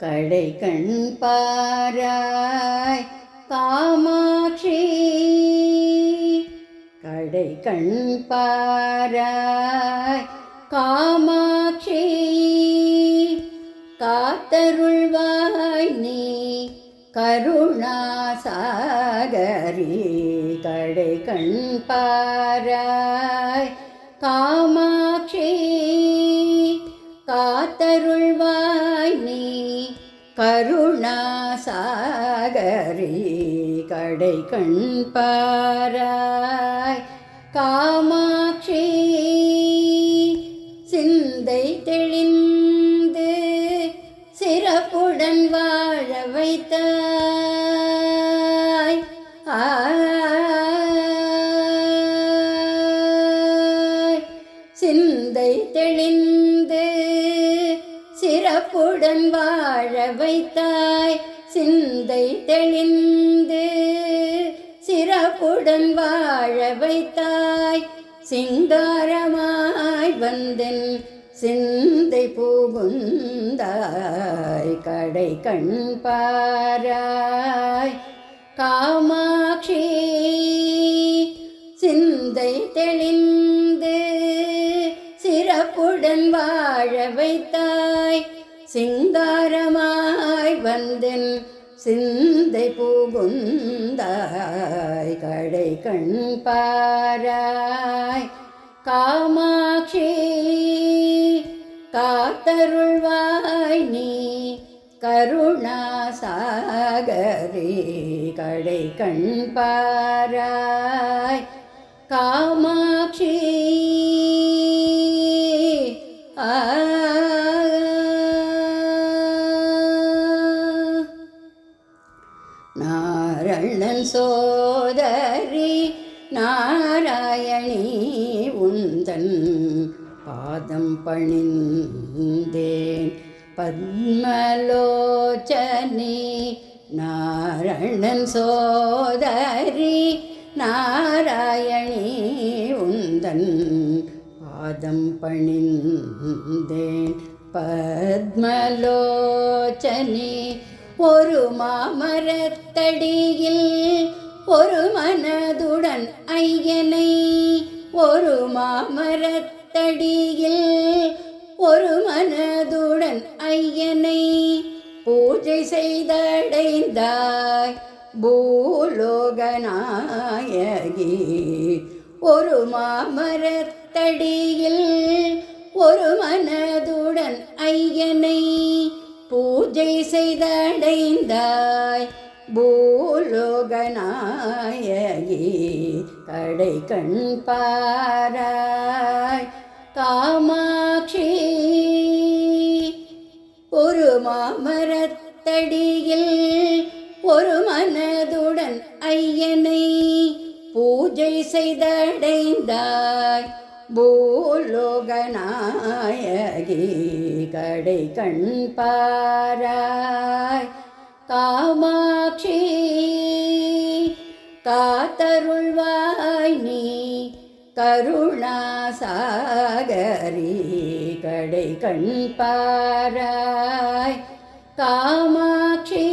கடை கண் பாராய் காமாட்சி கடை கண் பாராய் காமாட்சி காத்தருள்வாய் நீ கருணாசாகரி கடை கண் பாராய் காமாட்சி காத்தருள்வாய் நீ கருணாசாகரி கடை கண் பாராய் காமாட்சி சிந்தை தெளிந்து சிறப்புடன் வாழ வைத்தாய் சிந்தை தெளிந்து சிறப்புடன் வாழ வைத்தாய் சிந்தை தெளிந்து சிறப்புடன் வாழ வைத்தாய் சிங்காரமாய் வந்தென் சிந்தை புகுந்தாய் கடை கண் பாராய் காமாட்சி சிந்தை தெளிந்து சிறப்புடன் வாழ வைத்தாய் சிங்காரமாய் வந்தென் சிந்தை புகுந்தாய் கடை கண் பாராய் காமாட்சி காத்தருள்வாய் நீ கருணாசாகரி கடை கண் பாராய் காமாட்சி நாரணன் சோதரி நாராயணி உந்தன் பாதம் பணிந்தேன் பத்மலோச்சனி நாரணன் சோதரி நாராயணி உந்தன் பாதம் பணிந்தேன் பத்மலோச்சனி ஒரு மாமரத்தடியில் ஒரு மனதுடன் ஐயனை ஒரு மாமரத்தடியில் ஒரு மனதுடன் ஐயனை பூஜை செய்தடைந்தாய் பூலோகநாயகி ஒரு மாமரத்தடியில் ஒரு மனதுடன் ஐயனை பூஜை செய்தடைந்தாய் பூலோகநாயகி கடை கண் பாராய் காமாட்சி ஒரு மாமரத்தடியில் ஒரு மனதுடன் ஐயனை பூஜை செய்தடைந்தாய் பூலோகநாயகி கடை கண் பாராய் காமாட்சி காத்தருள்வாய் நீ கருணாசாகரி கடை கண் பாராய் காமாட்சி